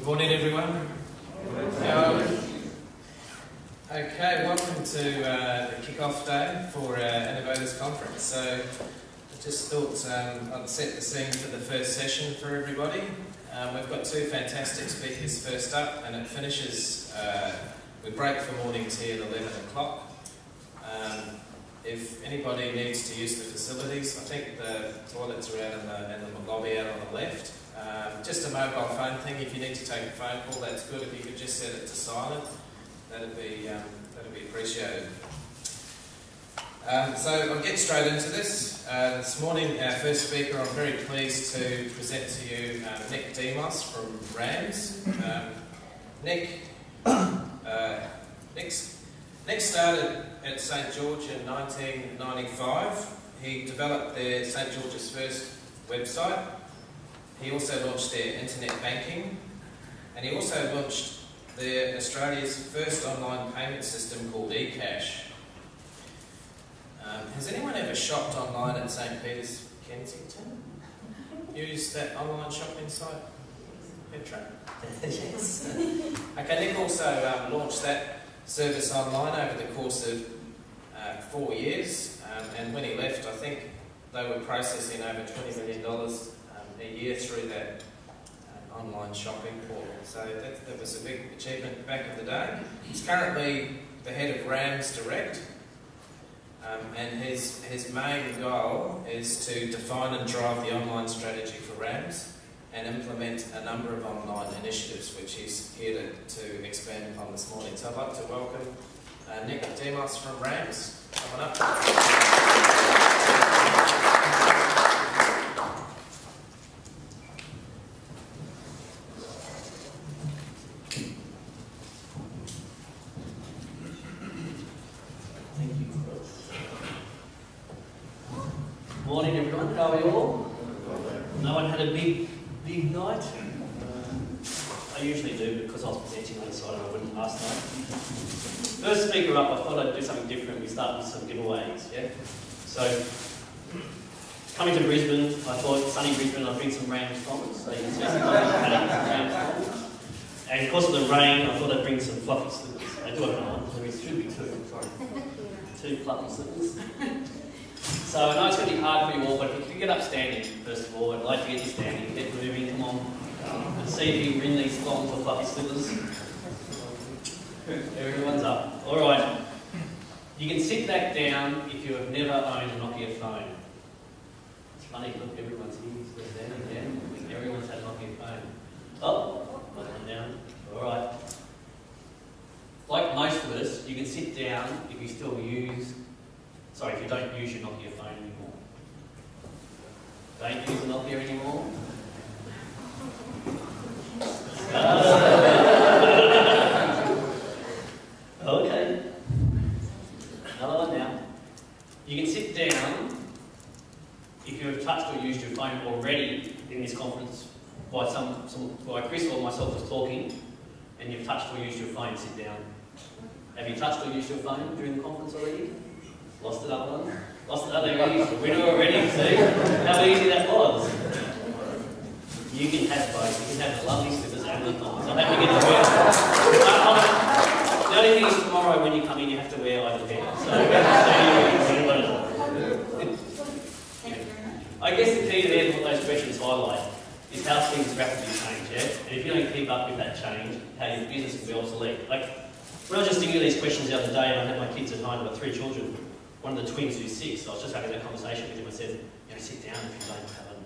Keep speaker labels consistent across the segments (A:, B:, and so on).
A: Good morning, everyone. Okay, welcome to the kick-off day for our Innovators conference. So I just thought I'd set the scene for the first session for everybody. We've got two fantastic speakers first up, and it finishes, we break for morning tea at 11 o'clock. If anybody needs to use the facilities, I think the toilets are out in the lobby out on the left. Just a mobile phone thing. If you need to take a phone call, that's good. If you could just set it to silent, that'd be appreciated. So I'll get straight into this. This morning, our first speaker, I'm very pleased to present to you Nick Demos from RAMS. Nick started at St George in 1995. He developed their St George's first website. He also launched their internet banking, and he also launched Australia's first online payment system called eCash. Has anyone ever shopped online at St Peter's, Kensington? Used that online shopping site, Petra? Yes. Okay, Nick also launched that service online over the course of 4 years, and when he left, I think they were processing over $20 million a year through that online shopping portal. So that was a big achievement back in the day. He's currently the head of RAMS Direct, and his main goal is to define and drive the online strategy for RAMS and implement a number of online initiatives, which he's here to expand upon this morning. So I'd like to welcome Nick Demos from RAMS. Come on up.
B: Morning everyone, how are you all? No one had a big night? I usually do because I was presenting on the side and I wouldn't last night. First speaker up, I thought I'd do something different. We start with some giveaways, yeah? So, coming to Brisbane, I thought sunny Brisbane, I'd bring some RAMS comments. So you can see some RAMS comments. And because of the rain, I thought I'd bring some fluffy slippers. I do have one, there should be two, sorry. Two fluffy slippers. So I know it's going to be hard for you all, but if you can get up standing, first of all, I'd like to get you standing, get moving, come on. Let's see if you can win these thongs or fluffy slippers. Everyone's up. Alright. You can sit back down if you have never owned a Nokia phone. It's funny, look, everyone's here, standing down. Everyone's had a Nokia phone. Oh, one down. Alright. Like most of us, you can sit down if you still use... Sorry, if you don't use your Nokia phone anymore. Don't use a Nokia anymore? Okay. Another one now. You can sit down if you have touched or used your phone already in this conference by Chris or myself was talking, and you've touched or used your phone, sit down. Have you touched or used your phone during the conference already? Lost it up one? Lost it up there already? Winner already, see? How easy that was. You can have both. You can have the lovely slippers and the thongs. I'm happy to get to wear them. The only thing is tomorrow when you come in you have to wear either pair. So I guess the key there, what those questions highlight, is how things rapidly change, yeah? And if you don't keep up with that change, how your business will be obsolete. Like, when I was just thinking of these questions the other day, and I had my kids at home, I've got 3 children. One of the twins who's 6, so I was just having that conversation with him. I said, sit down if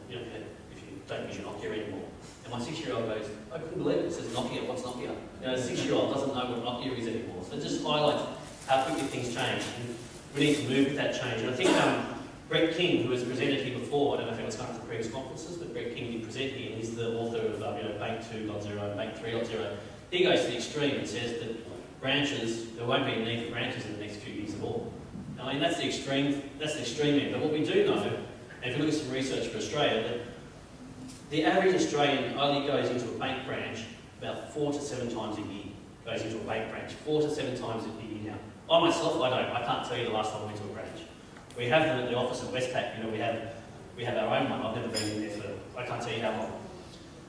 B: you don't have if you don't use your Nokia anymore. And my 6-year-old goes, I couldn't believe it. It says Nokia, what's Nokia? A 6-year-old doesn't know what Nokia is anymore. So it just highlights how quickly things change. And we need to move with that change. And I think Brett King, who has presented here before, I don't know if anyone's come to the previous conferences, but Brett King did present here, and he's the author of Bank 2.0, Bank 3.0. He goes to the extreme and says that there won't be a need for branches in the next few years at all. I mean, that's the extreme end. But what we do know, and if you look at some research for Australia, that the average Australian only goes into a bank branch about 4 to 7 times a year. Goes into a bank branch 4 to 7 times a year now. I myself, I can't tell you the last time I went to a branch. We have them at the office at Westpac. We have our own one. I've never been in there for, I can't tell you how long.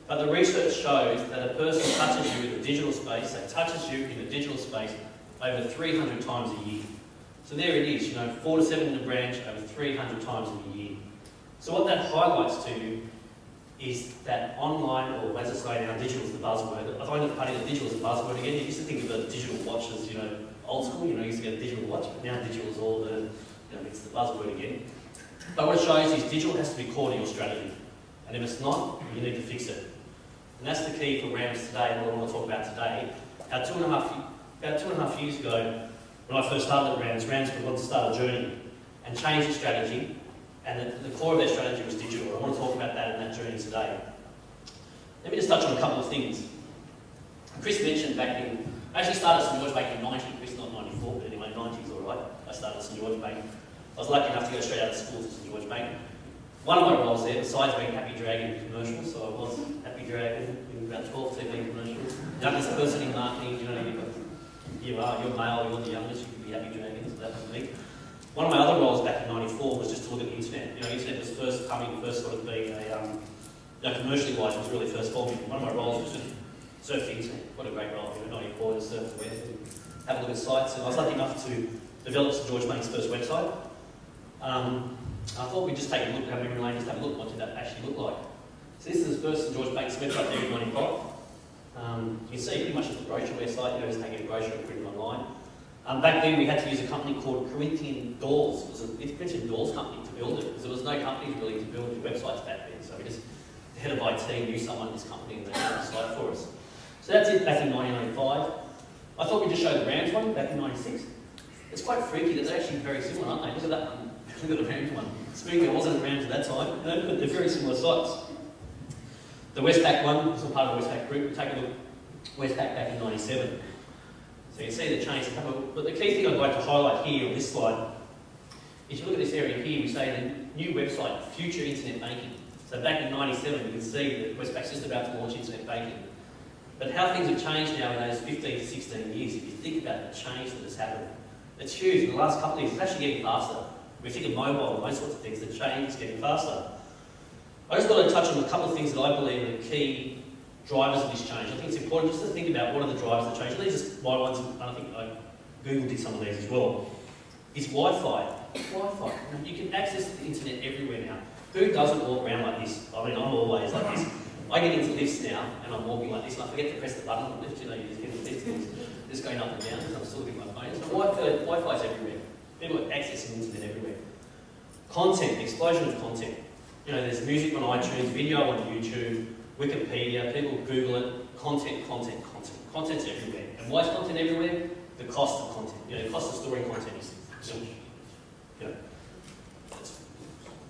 B: But the research shows that a person touches you in the digital space, they touches you in the digital space over 300 times a year. So there it is, 4 to 7 in the branch over 300 times in a year. So what that highlights to you is that online, or as I say now, digital is the buzzword. I find it funny that digital is the buzzword again. You used to think of a digital watch as, old school, you used to get a digital watch, but now digital is all the, it's the buzzword again. But what it shows is digital has to be core to your strategy. And if it's not, you need to fix it. And that's the key for RAMS today, and what I want to talk about today. About 2.5 years ago, when I first started at RAMS wanted to start a journey and change the strategy, and the core of their strategy was digital. I want to talk about that in that journey today. Let me just touch on a couple of things. Chris mentioned I actually started St George Bank in 90, Chris not 94, but anyway, 90 is alright. I started St George Bank. I was lucky enough to go straight out of school to St George Bank. One of my roles there, besides being Happy Dragon in commercials, so I was Happy Dragon in about 12 TV commercials. Youngest person in marketing, you're male, you're the youngest, you could be Happy Dragon, so that was me. One of my other roles back in 94 was just to look at the internet. Internet was first sort of being commercially wise, it was really first forming. One of my roles was to surf the internet. What a great role, 94 to surf the web and have a look at sites. And I was lucky enough to develop St George Bank's first website. I thought we'd just take a look, have memory lane, just have a look, what did that actually look like. So this is the first St George Bank's website there in 95. You can see pretty much it's a brochure website, just taking a brochure and putting it online. Back then we had to use a company called Corinthian Doors. It was a Corinthian Doors company to build it, because there was no company really to build your websites back then. So the head of IT knew someone in this company and they built the site for us. So that's it back in 1995. I thought we'd just show the RAMS one back in 96. It's quite freaky that they're actually very similar, aren't they? Look at that one. Look at the RAMS one. Speaking, it wasn't RAMS at that time, but they're very similar sites. The Westpac one was a part of the Westpac group. Take a look, Westpac back in 97. So you can see the change. But the key thing I'd like to highlight here on this slide, if you look at this area here, we say the new website, Future Internet Banking. So back in 97, you can see that Westpac's just about to launch internet banking. But how things have changed now in those 15 to 16 years, if you think about the change that has happened, it's huge. In the last couple of years, it's actually getting faster. We think of mobile and those sorts of things, the change is getting faster. I just thought I'd touch on a couple of things that I believe are the key drivers of this change. I think it's important just to think about what are the drivers of change. These are my ones, and I think Google did some of these as well. It's Wi-Fi. Wi-Fi. You can access the internet everywhere now. Who doesn't walk around like this? I mean, I'm always like this. I get into lifts now, and I'm walking like this, and I forget to press the button on the lift. You just get in the lift, and it's just going up and down, because I'm still looking at my phone. So Wi-Fi is everywhere. People are accessing the internet everywhere. Content, explosion of content. There's music on iTunes, video on YouTube, Wikipedia, people Google it, content. Content's everywhere. And why is content everywhere? The cost of content. The cost of storing content is it's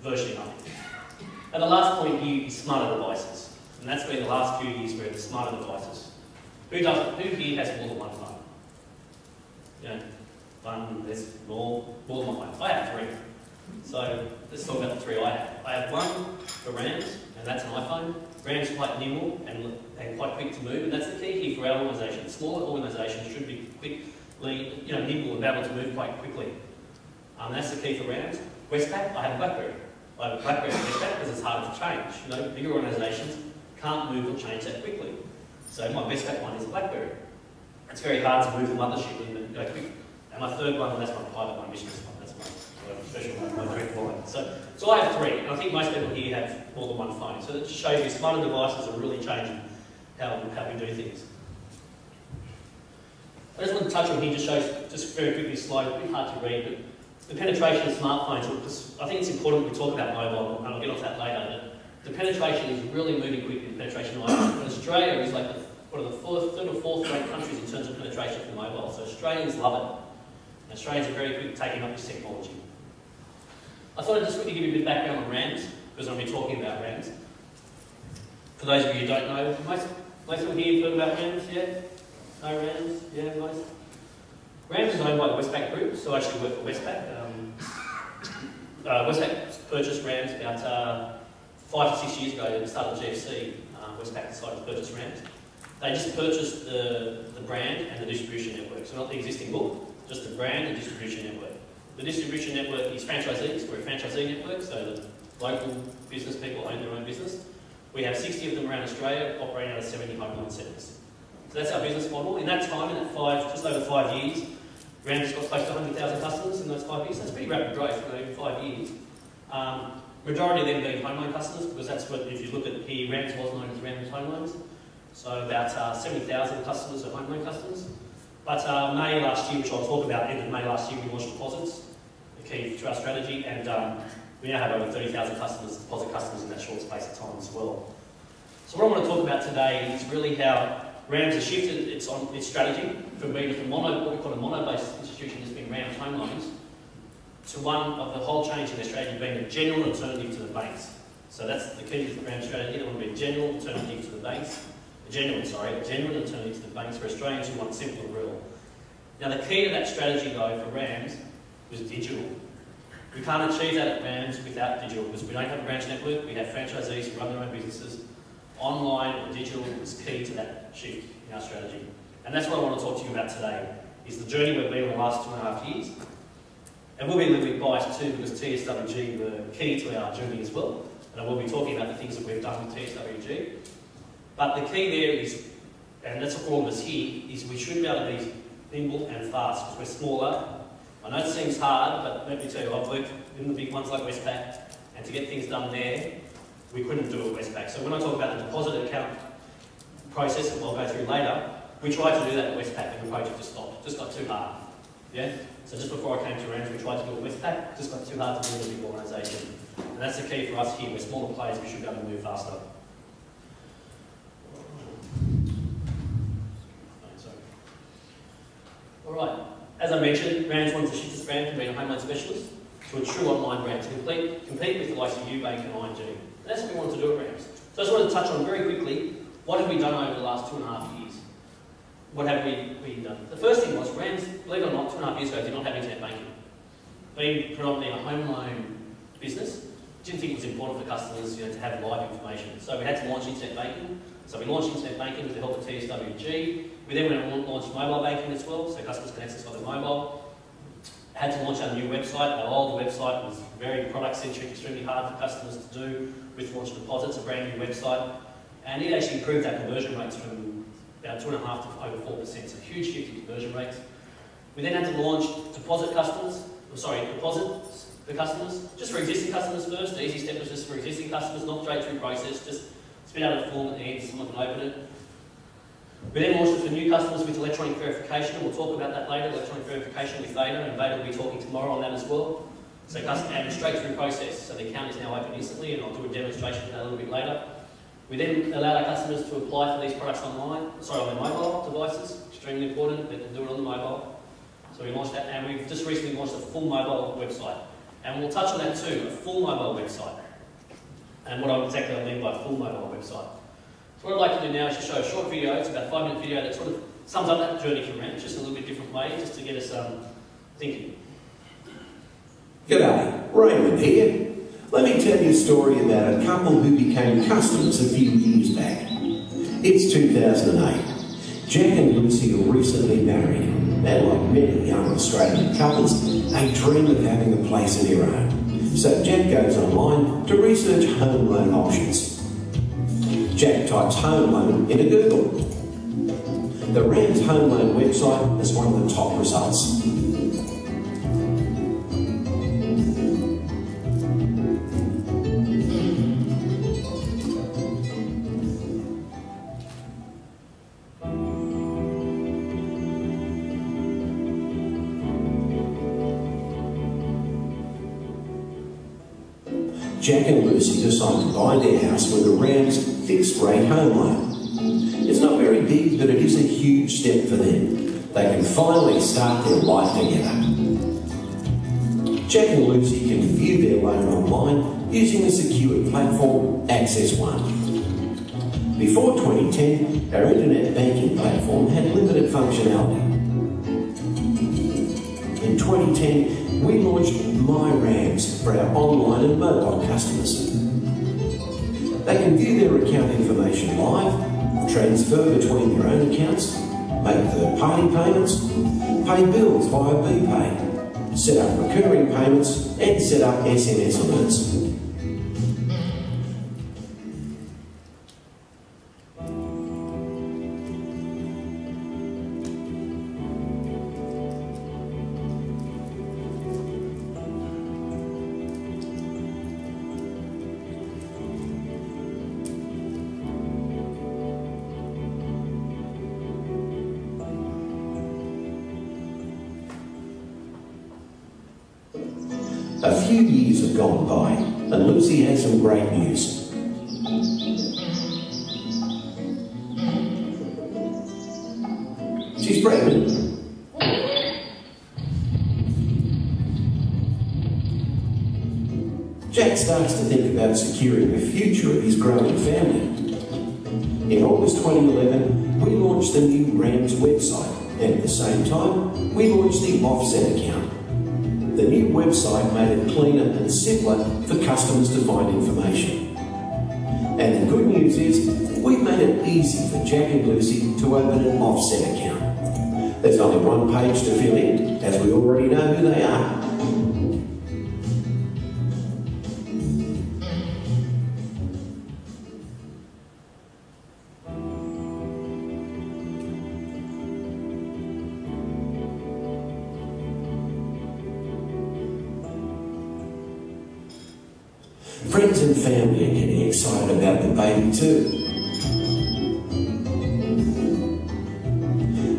B: virtually nothing. And the last point here is smarter devices. And that's been the last few years where the smarter devices. Who here has more than one phone? There's more than one phone. I have 3. So let's talk about the 3 I have. I have one for RAMS, and that's an iPhone. RAMS is quite nimble and quite quick to move, and that's the key here for our organisation. Smaller organisations should be quickly, nimble and be able to move quite quickly. That's the key for RAMS. Westpac, I have a BlackBerry. I have a BlackBerry and Westpac because it's harder to change. Bigger organisations can't move or change that quickly. So my Westpac one is a BlackBerry. It's very hard to move the mothership and go quick. And my third one, and that's my private one, business one. That's my special one, my direct line. So I have 3, and I think most people here have more than one phone. So that just shows you smarter devices are really changing how we do things. I just want to touch on here, just very quickly slide, a bit hard to read, but the penetration of smartphones, because I think it's important we talk about mobile, and I'll get onto that later, but the penetration is really moving quickly, the penetration of iPhone. And Australia is like one of the 3rd or 4th ranked countries in terms of penetration for mobile, so Australians love it. And Australians are very quick at taking up this technology. I thought I'd just quickly give you a bit of background on RAMS, because I'm going to be talking about RAMS. For those of you who don't know, most people here have heard about RAMS, yeah? No RAMS? Yeah, most? RAMS is owned by the Westpac Group, so I actually work for Westpac. Westpac purchased RAMS about 5 to 6 years ago at the start of the GFC. Westpac decided to purchase RAMS. They just purchased the brand and the distribution network, so not the existing book, just the brand and distribution network. The distribution network is franchisees. We're a franchisee network, so the local business people own their own business. We have 60 of them around Australia, operating out of 70 home loan centres. So that's our business model. In that time, in that just over 5 years, RAMS has got close to 100,000 customers in those 5 years. That's pretty rapid growth, in 5 years. Majority of them being home loan customers, because that's what, if you look at here, RAMS was known as RAMS Home Loans. So about 70,000 customers are home loan customers. But May last year, which I'll talk about, end of May last year, we launched deposits, the key to our strategy, and we now have over 30,000 customers, deposit customers in that short space of time as well. So what I want to talk about today is really how RAMS has shifted its strategy from being what we call a mono-based institution as being RAMS Home Loans, to one of the whole change in their strategy being a genuine alternative to the banks. So that's the key to the RAMS strategy. They want to be a genuine alternative to the banks. A genuine alternative to the banks for Australians who want simple and real. Now the key to that strategy though for RAMS was digital. We can't achieve that at RAMS without digital, because we don't have a branch network, we have franchisees who run their own businesses. Online or digital is key to that shift in our strategy. And that's what I want to talk to you about today, is the journey we've been on the last 2.5 years. And we'll be a little bit biased too, because TSWG were key to our journey as well. And I will be talking about the things that we've done with TSWG. But the key there is, and that's for all of us here, is we should be able to be nimble and fast, because we're smaller. I know it seems hard, but let me tell you, I've worked in the big ones like Westpac, and to get things done there, we couldn't do it at Westpac. So when I talk about the deposit account process that we'll go through later, we tried to do that at Westpac and the project just stopped. Just got too hard. Yeah? So just before I came to RAMS, we tried to do it at Westpac, just got too hard to do in a big organisation. And that's the key for us here. We're smaller players, we should be able to move faster. Alright, as I mentioned, RAMS wanted to shift its brand from being a home loan specialist to a true online brand to compete with the likes of UBank and ING. And that's what we wanted to do at RAMS. So I just wanted to touch on very quickly, what have we done over the last 2.5 years? What have we done? The first thing was, RAMS, believe it or not, 2.5 years ago did not have internet banking. Being predominantly a home loan business, didn't think it was important for customers to have live information. So we had to launch internet banking. So we launched internet banking with the help of TSWG. We then went and launched mobile banking as well, so customers can access on their mobile. Had to launch our new website. Our old website was very product-centric, extremely hard for customers to do. With Launch Deposits, a brand new website. And it actually improved our conversion rates from about 2.5% to over 4%, so huge shift in conversion rates. We then had to launch deposits for customers, just for existing customers first. The easy step was just for existing customers, not straight through process, just spit out a form at the end, someone can open it. We then launched it for new customers with electronic verification, and we'll talk about that later, electronic verification with Veda, and Veda will be talking tomorrow on that as well. So and straight through process, so the account is now open instantly, and I'll do a demonstration of that a little bit later. We then allowed our customers to apply for these products on their mobile devices, extremely important, they can do it on the mobile. So we launched that, and we've just recently launched a full mobile website. And we'll touch on that too, a full mobile website. And what exactly I mean by full mobile website. So what I'd like to do now is just show a short video, it's about a 5-minute video that sort of sums up that journey from RAMS, just a little bit different way, just to get us thinking.
C: G'day, Raymond here. Let me tell you a story about a couple who became customers a few years back. It's 2008. Jack and Lucy are recently married, and like many young Australian couples, they dream of having a place of their own. So Jack goes online to research home loan options. Jack types home loan into Google. The RAMS home loan website is one of the top results. Jack and Lucy decide to buy their house with a RAMS fixed rate home loan. It's not very big, but it is a huge step for them. They can finally start their life together. Jack and Lucy can view their loan online using the secure platform Access One. Before 2010, our internet banking platform had limited functionality. In 2010, we launched My RAMS for our online and mobile customers. They can view their account information live, transfer between their own accounts, make third-party payments, pay bills via BPay, set up recurring payments, and set up SMS alerts. A few years have gone by, and Lucy has some great news. She's pregnant. Jack starts to think about securing the future of his growing family. In August 2011, we launched the new RAMS website, and at the same time, we launched the offset account. The new website made it cleaner and simpler for customers to find information. And the good news is, we've made it easy for Jack and Lucy to open an offset account. There's only one page to fill in, as we already know who they are. Friends and family are getting excited about the baby too.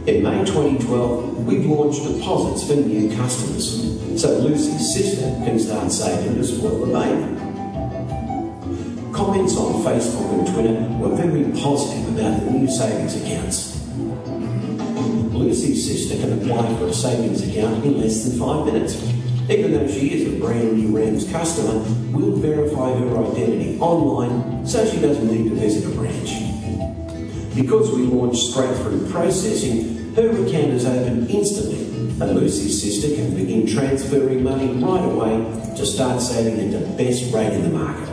C: In May 2012, we've launched deposits for new customers, so Lucy's sister can start saving to spoil the baby. Comments on Facebook and Twitter were very positive about the new savings accounts. Lucy's sister can apply for a savings account in less than 5 minutes. Even though she is a brand new RAMS customer, we'll verify her identity online so she doesn't need to visit a branch. Because we launched straight-through processing, her account is open instantly, and Lucy's sister can begin transferring money right away to start saving at the best rate in the market.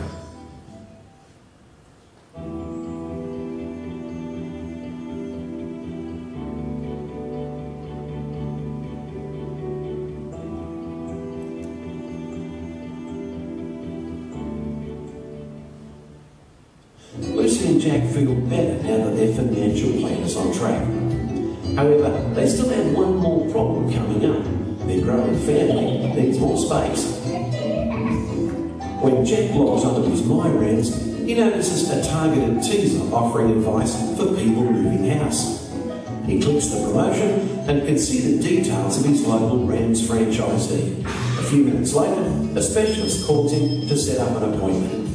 C: Lucy and Jack feel better now that their financial plan is on track. However, they still have one more problem coming up. Their growing family needs more space. When Jack logs onto his MyRAMS, he notices a targeted teaser offering advice for people moving house. He clicks the promotion and can see the details of his local RAMS franchisee. A few minutes later, a specialist calls him to set up an appointment.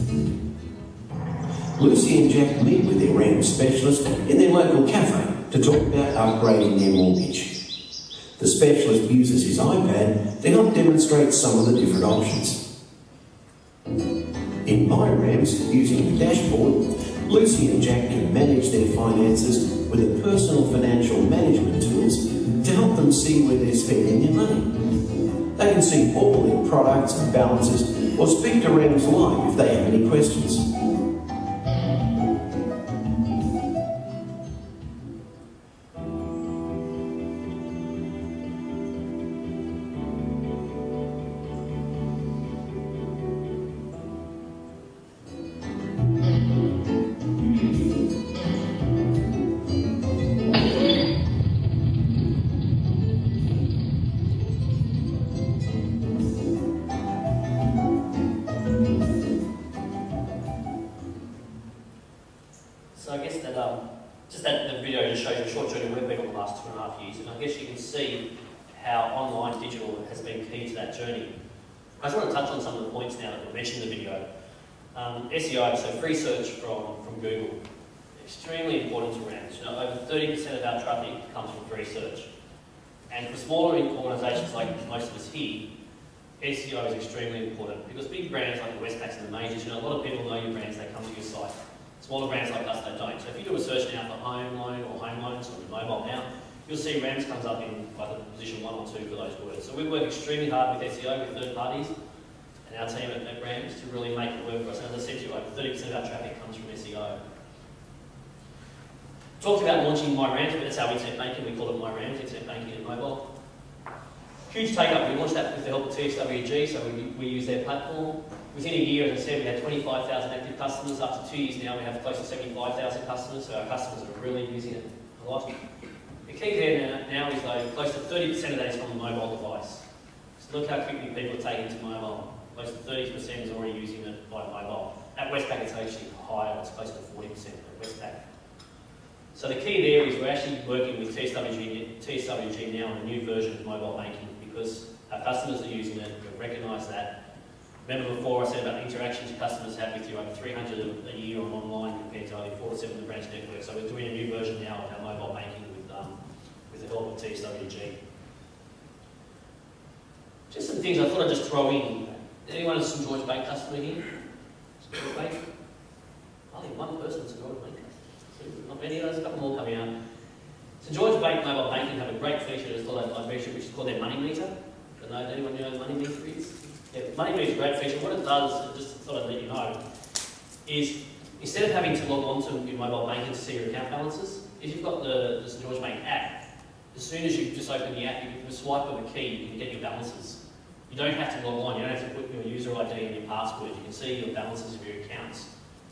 C: Lucy and Jack meet with their RAMS specialist in their local cafe to talk about upgrading their mortgage. The specialist uses his iPad to help demonstrate some of the different options. In MyRAMS, using the dashboard, Lucy and Jack can manage their finances with the personal financial management tools to help them see where they're spending their money. They can see all their products and balances or speak to RAMS Live if they have any questions.
B: So I guess that just that the video just shows you a short journey we've been on the last 2.5 years, and I guess you can see how online digital has been key to that journey. I just want to touch on some of the points now that were mentioned in the video. SEO, so free search from Google, extremely important to RAMS. You know, over 30% of our traffic comes from free search. And for smaller organisations like most of us here, SEO is extremely important because big brands like the Westpacs and the majors, you know, a lot of people know your brands, they come to your site. Smaller brands like us, they don't. So if you do a search now for home loan or home loans on your mobile now, you'll see RAMS comes up in either position 1 or 2 for those words. So we work extremely hard with SEO, with third parties, and our team at RAMS to really make it work for us. And as I said to you, over 30% of our traffic comes from SEO. Talked about launching MyRAMS, but that's our internet banking. We call it MyRAMS, internet banking and mobile. Huge take-up. We launched that with the help of TSWG, so we use their platform. Within a year, as I said, we had 25,000 active customers. After 2 years now, we have close to 75,000 customers, so our customers are really using it a lot. The key there now is, though, close to 30% of that is from a mobile device. So look how quickly people are taking to mobile. Close to 30% is already using it by mobile. At Westpac, it's actually higher. It's close to 40% at Westpac. So the key there is we're actually working with TSWG now on a new version of mobile banking because our customers are using it, we recognise that, Remember before I said about the interactions your customers have with you, over 300 a year on online compared to only 4 to 7 in the branch network. So we're doing a new version now of our mobile banking with the help of TSWG. Just some things I thought I'd just throw in. Anyone a St George Bank customer here? St George Bank? Only one person St George Bank customer. Not many, there's a couple more coming out. St George Bank mobile banking have a great feature that's called which is called their money meter. Anyone know what money meter is? Yeah, money meter is a great feature. What it does, just thought I'd let you know, is instead of having to log on to your mobile banking to see your account balances, if you've got the St George Bank app, as soon as you just open the app, you can swipe of a key, you can get your balances. You don't have to log on, you don't have to put your user ID and your password. You can see your balances of your accounts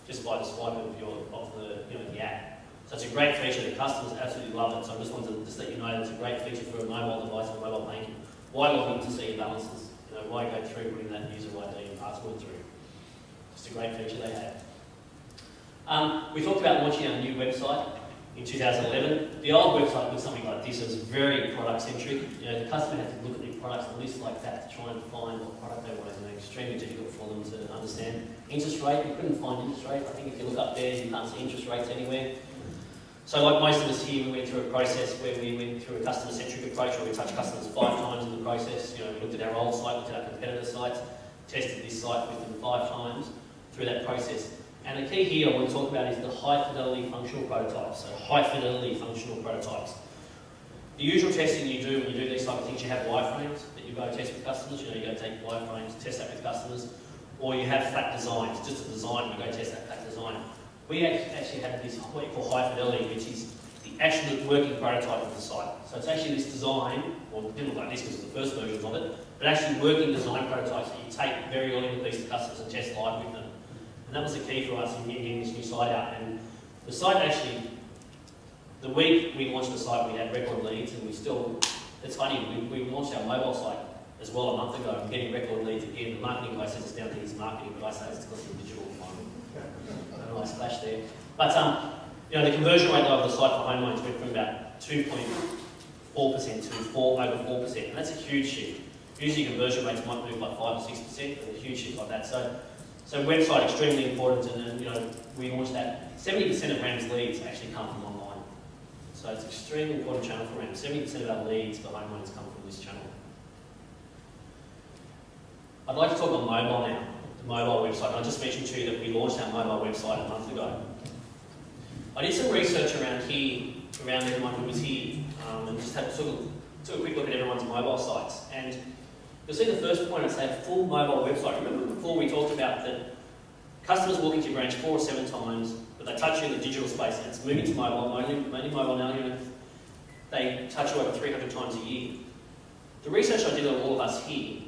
B: just by the swipe of the app. So it's a great feature. The customers absolutely love it. So I just wanted to let you know that it's a great feature for a mobile device and mobile banking. Why log in to see your balances? Why go through putting that user ID and password through? Just a great feature they have. We talked about launching our new website in 2011. The old website was something like this. It was very product-centric. The customer had to look at the products and lists like that to try and find what product they wanted, and it was extremely difficult for them to understand. Interest rate, we couldn't find interest rate. I think if you look up there, you can't see interest rates anywhere. So like most of us here, we went through a process where we went through a customer-centric approach where we touched customers 5 times in the process. We looked at our old site, looked at our competitor sites, tested this site with them 5 times through that process. And the key here I want to talk about is the high-fidelity functional prototypes. So high-fidelity functional prototypes. The usual testing you do when you do these type of things, you have wireframes that you go test with customers. You go take wireframes, test that with customers, or you have flat designs, just a design, you go test that flat design. We actually have this what we call high fidelity, which is the actual working prototype of the site. So it's actually this design, or it didn't look like this because it's the first version of it, but actually working design prototypes that you take very early in the piece to customers and test live with them. And that was the key for us in getting this new site out. And the site actually, the week we launched the site, we had record leads, and we still, it's funny, we launched our mobile site as well a month ago, and getting record leads again. The marketing guy says it's down to his marketing, but I say it's because of the digital environment. A nice flash there. But the conversion rate of the site for home loans went from about 2.4% to over 4%, and that's a huge shift. Usually conversion rates might move like 5 or 6%, but a huge shift like that. So website extremely important, and we launched that. 70% of RAMS leads actually come from online. So it's an extremely important channel for RAMS. 70% of our leads for home loans come from this channel. I'd like to talk on mobile now. The mobile website. I just mentioned to you that we launched our mobile website a month ago. I did some research around here, around everyone who was here, and just took a quick look at everyone's mobile sites. And you'll see the first point, it's a full mobile website. Remember before we talked about that customers walk into your branch 4 or 7 times, but they touch you in the digital space, and it's moving to mobile, mainly mobile now. They touch you over 300 times a year. The research I did on all of us here,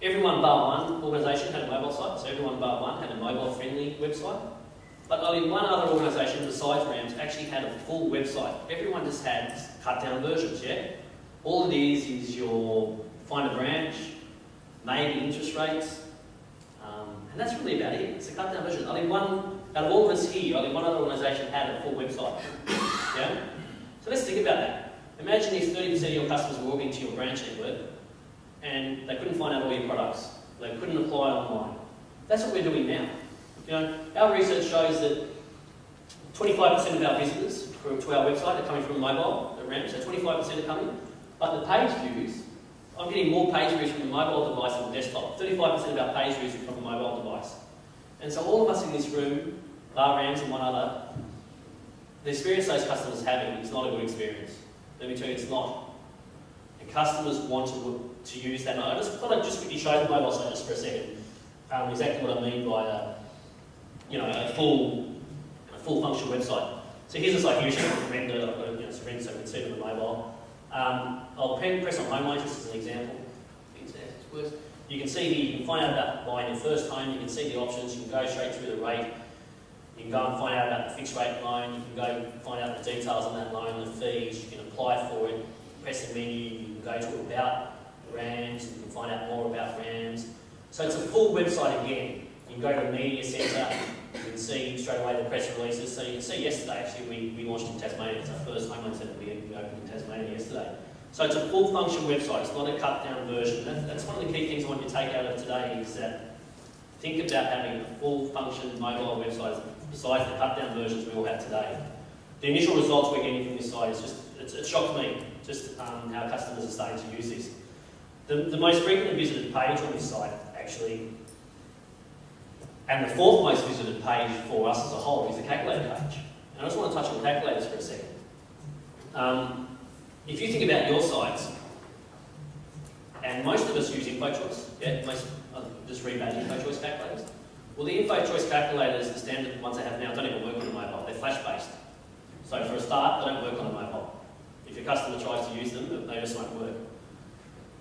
B: everyone bar one organisation had a mobile site, so everyone bar one had a mobile-friendly website. But only one other organisation besides RAMS actually had a full website. Everyone just had cut-down versions, yeah? All it is your find a branch, maybe interest rates, and that's really about it. It's a cut-down version. Only one, out of all of us here, only one other organisation had a full website, yeah? So let's think about that. Imagine if 30% of your customers were walking into your branch network, and they couldn't find out all your products. They couldn't apply online. That's what we're doing now. Our research shows that 25% of our visitors to our website are coming from mobile at RAMS, so 25% are coming. But the page views, I'm getting more page views from a mobile device than a desktop. 35% of our page views are from a mobile device. And so all of us in this room, bar RAMS and one other, the experience those customers are having is not a good experience. Let me tell you, it's not. And customers want to use that. I just thought I'd just quickly show the mobile site just for a second. Exactly what I mean by a full functional website. So here's a site here showing surrender. I've got surrender so you can see it on the mobile. I'll press on home loans just as an example. You can see here, you can find out about buying your first home. You can see the options. You can go straight through the rate. You can go and find out about the fixed rate loan. You can go find out the details on that loan, the fees. You can apply for it. Press the menu. You can go to about RAMS. You can find out more about RAMS. So it's a full website again. You can go to the media centre. You can see straight away the press releases. So you can see yesterday actually we launched in Tasmania. It's our first home loan centre we opened in Tasmania yesterday. So it's a full function website. It's not a cut down version. That's one of the key things I want you to take out of today is that think about having a full function mobile website besides the cut down versions we all have today. The initial results we're getting from this site is just, it shocked me, just how customers are starting to use this. The most frequently visited page on this site, actually, and the fourth most visited page for us as a whole is the calculator page. And I just want to touch on calculators for a second. If you think about your sites, and most of us use InfoChoice, yeah, just rebadge InfoChoice calculators. Well, the InfoChoice calculators, the standard ones they have now, don't even work on a mobile. They're flash-based. So for a start, they don't work on a mobile. If your customer tries to use them, they just won't work.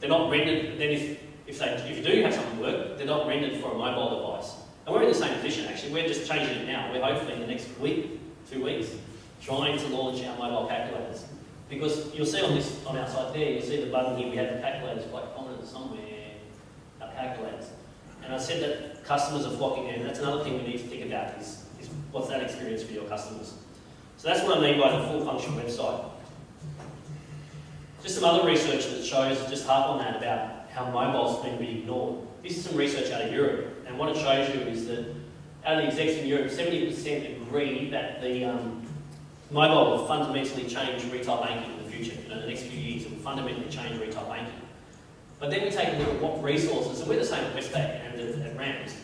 B: They're not rendered. Then if you do have something work, they're not rendered for a mobile device. And we're in the same position actually. We're just changing it now. We're hopefully in the next week, 2 weeks, trying to launch our mobile calculators. Because you'll see on our site there, you'll see the button here. We have the calculators quite prominent somewhere. Our calculators. And I said that customers are flocking in. That's another thing we need to think about is what's that experience for your customers. So that's what I mean by the full function website. Just some other research that shows, just harp on that, about how mobile's been really ignored. This is some research out of Europe, and what it shows you is that out of the execs in Europe, 70% agree that the mobile will fundamentally change retail banking in the future. In the next few years, it will fundamentally change retail banking. But then we take a look at what resources, and we're the same at Westpac and at RAMS.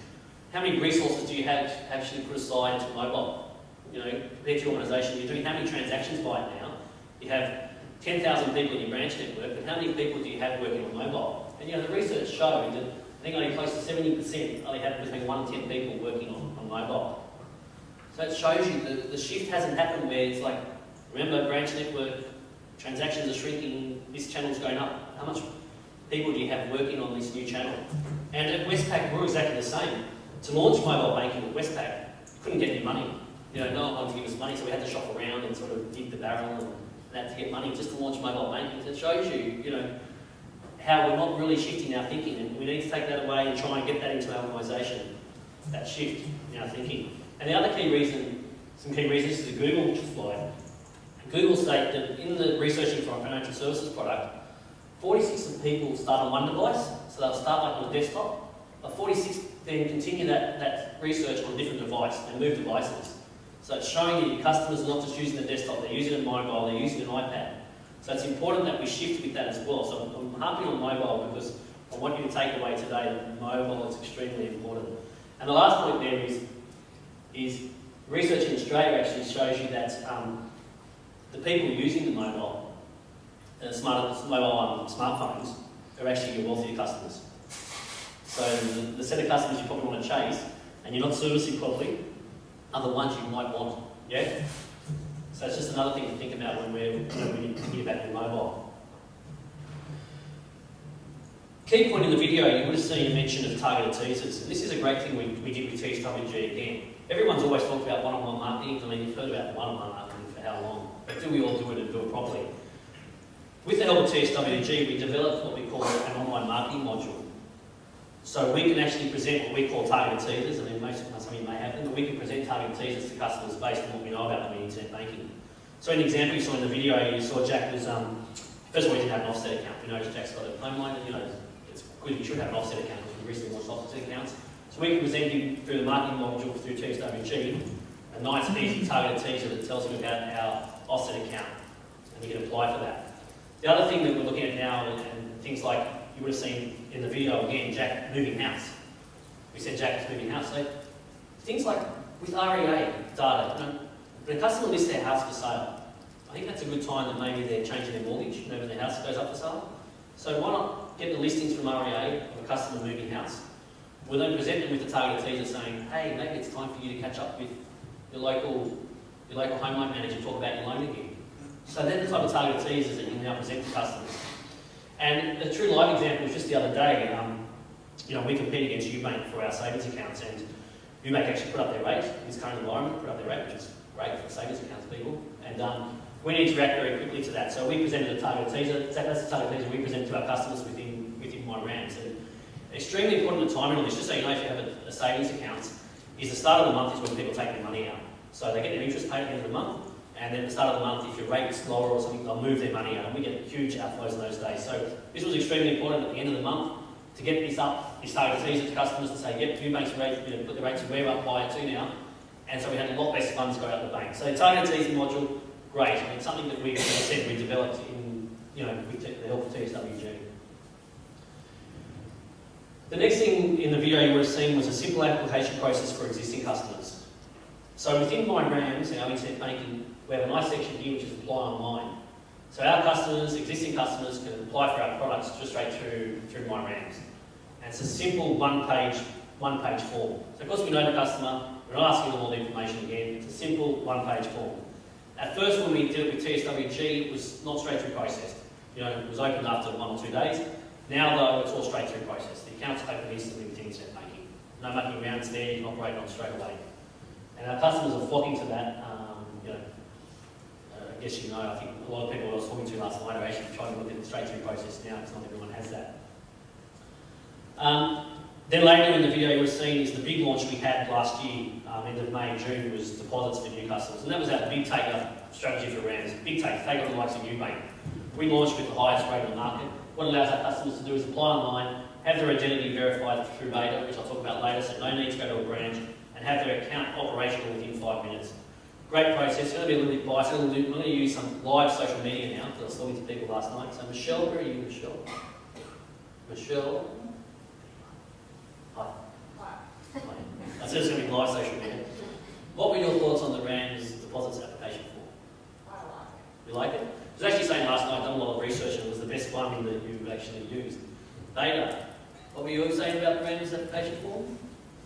B: How many resources do you have actually put aside to mobile? You know, compared to your organisation, you're doing how many transactions by it now? You have 10,000 people in your branch network, but how many people do you have working on mobile? And you know, the research showed that I think only close to 70% only have between 1 and 10 people working on mobile. So it shows you that the shift hasn't happened where it's like, remember, branch network, transactions are shrinking, this channel's going up. How much people do you have working on this new channel? And at Westpac, we're exactly the same. To launch mobile banking at Westpac, couldn't get any money. You know, no one wanted to give us money, so we had to shop around and sort of dig the barrel and that to get money just to launch mobile banking. So it shows you, you know, how we're not really shifting our thinking, and we need to take that away and try and get that into our organisation, that shift in our thinking. And the other key reason, some key reasons, is the Google slide. Google state that in the researching for a financial services product, 46% of people start on one device, so they'll start like on a desktop, but 46 then continue that research on a different device and move devices. So it's showing you your customers are not just using the desktop, they're using a mobile, they're using an iPad. So it's important that we shift with that as well. So I'm harping on mobile because I want you to take away today that mobile is extremely important. And the last point there is research in Australia actually shows you that the people using the mobile, smartphones, are actually your wealthier customers. So the set of customers you probably want to chase, and you're not servicing properly, are the ones you might want. Yeah? So it's just another thing to think about when we're thinking about your mobile. Key point in the video, you would have seen a mention of targeted teasers. And this is a great thing we did with TSWG again. Everyone's always talked about one-on-one marketing. I mean, you've heard about one-on-one marketing for how long? But do we all do it and do it properly? With the help of TSWG, we developed what we call an online marketing module. So we can actually present what we call targeted teasers. I mean, some of you may have them, but we can present targeted teasers to customers based on what we know about them in internet banking. So in the example you saw in the video, you saw Jack was, first of all, he didn't have an offset account. You noticed Jack's got a home loan, and you know, it's good you should have an offset account because we recently launched offset accounts. So we can present you through the marketing module through TSWG, a nice, easy targeted teaser that tells you about our offset account, and you can apply for that. The other thing that we're looking at now, and things like you would have seen in the video again, Jack moving house. We said Jack was moving house. So things like with REA data, you know, when a customer lists their house for sale, I think that's a good time that maybe they're changing their mortgage, you know, when their house goes up for sale. So why not get the listings from REA of a customer moving house? We'll then present them with a targeted teaser saying, hey, maybe it's time for you to catch up with your local home loan manager, talk about your loan again. So they're the type of targeted teasers that you can now present to customers. And a true live example was just the other day. You know, we compete against Ubank for our savings accounts, and Ubank actually put up their rate in this current environment, put up their rate, which is great for savings accounts people. And we need to react very quickly to that. So we presented a targeted teaser. That's the targeted teaser we present to our customers within my RAMS. And extremely important the timing on this, just so you know if you have a savings account, is the start of the month is when people take their money out. So they get their interest paid at the end of the month. And then at the start of the month, if your rate is lower or something, they'll move their money out, and we get huge outflows in those days. So this was extremely important at the end of the month to get this up is targeted easy to customers to say, yep, new bank's rate, put the rates where we're up by to now. And so we had a lot less funds go out of the bank. So the targeted easy module, great. And it's something that we, as I said, we developed in, with the help of TSWG. The next thing in the video you would have seen was a simple application process for existing customers. So within my RAMS, our internet banking, we have a nice section here which is apply online. So our customers, existing customers, can apply for our products just straight through my RAMS. And it's a simple one-page form. So of course we know the customer, we're not asking them all the information again, it's a simple one-page form. At first when we did it with TSWG, it was not straight through processed. It was opened after 1 or 2 days. Now though, it's all straight through processed. The account's open instantly with internet banking. No mucking around, it's there, you can operate on straight away. And our customers are flocking to that. I guess I think a lot of people I was talking to last night are actually trying to look at the straight through process now, because not everyone has that. Then later in the video you would have seen is the big launch we had last year, end of May, June, was deposits for new customers. And that was our big take-up strategy for RAMS. Big take on the likes of Ubank. We launched with the highest rate in the market. What it allows our customers to do is apply online, have their identity verified through beta, which I'll talk about later, so no need to go to a branch, and have their account operational within 5 minutes. Great process. It's going to be a little bit biased. I'm going to use some live social media now, because I was talking to people last night. So Michelle, where are you, Michelle? Michelle? Hi. Hi. I said it's going to be live social media. What were your thoughts on the RAMS deposits application form?
D: I like it.
B: You like it? I was actually saying last night, I've done a lot of research, and it was the best one that you've actually used. Beta. What were you saying about the RAMS application form?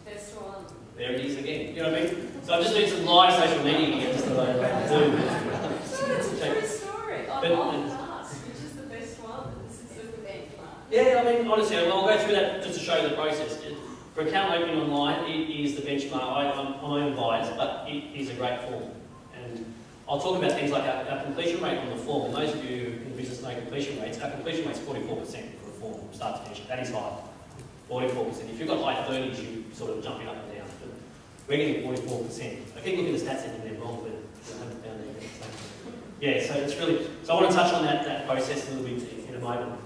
D: Best one.
B: There it is again. You know what I mean? So I'm just doing some live social media here, just that I do.
D: No, it's a true story. On task, which is the best one. This is the benchmark.
B: Yeah, I mean, honestly, I'll go through that just to show you the process. For account opening online, it is the benchmark. I'm my own bias, but it is a great form. And I'll talk about things like our completion rate on the form. And those of you in business know completion rates. Our completion rate is 44% for a form from start to finish. That is high. 44%. If you've got high 30s, you sort of jumping up and down. But we're getting 44%. I keep looking at the stats thinking they're wrong, but I haven't found anything. So, yeah, so it's really. So I want to touch on that process a little bit in a moment.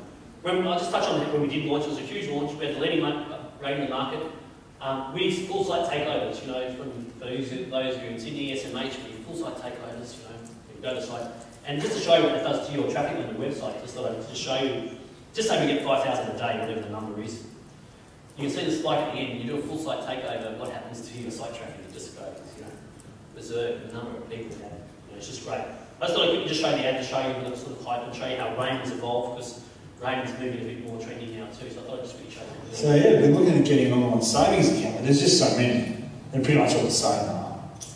B: I'll just touch on that when we did launch. It was a huge launch. We had the leading rate in the market. We full site takeovers. From those of you in Sydney, SMH, we full site takeovers. You go to the site, and just to show you what it does to your traffic on your website, just thought I'd just show you. Just say we get 5,000 a day, whatever the number is. You can see the spike at the end. You do a full site takeover, what happens to your site traffic? It just goes, berserk. The number of people that, it's just great. I just thought I could just show the ad to show you the sort of hype and show you how RAMS has evolved, because RAMS is moving a bit more trendy now too. So I thought I'd just really show you.
E: So yeah, we're looking at getting an online savings account, but there's just so many. They're pretty much all the same.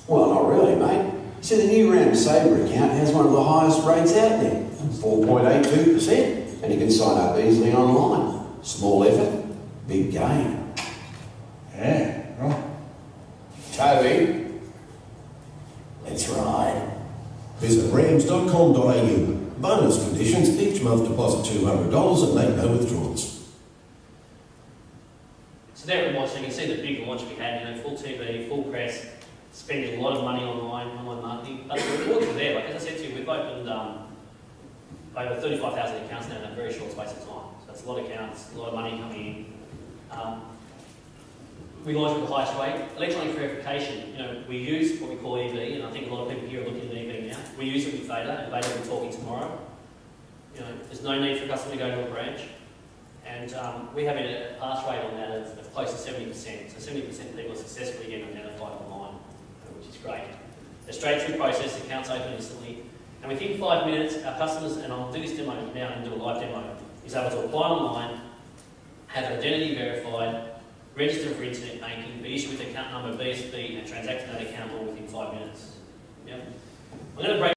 C: Well, not really, mate. See, the new RAMS Saver account has one of the highest rates out there, 4.82%, and you can sign up easily online. Small effort, big gain.
E: Yeah, right.
C: Toby, let's ride.
F: Visit rams.com.au. Bonus conditions: each month deposit $200 and make no withdrawals.
B: So there it was. So you can see the big launch we had. Full TV, full press, spending a lot of money online marketing. But the rewards are there. Like as I said to you, we've opened over 35,000 accounts now in a very short space of time. So that's a lot of accounts, a lot of money coming in. We launched with the highest rate. Electronic verification, we use what we call EV, and I think a lot of people here are looking at EV now. We use it with Beta, and Beta will be talking tomorrow. There's no need for a customer to go to a branch. And we have a pass rate on that of close to 70%. So 70% of people are successfully getting identified online, which is great. A straight-through process, accounts open instantly. And within 5 minutes, our customers, and I'll do this demo now and do a live demo, is able to apply online, have identity verified, register for internet banking, be issued with account number, BSB, and transact that account all within 5 minutes. Yep. I'm going to break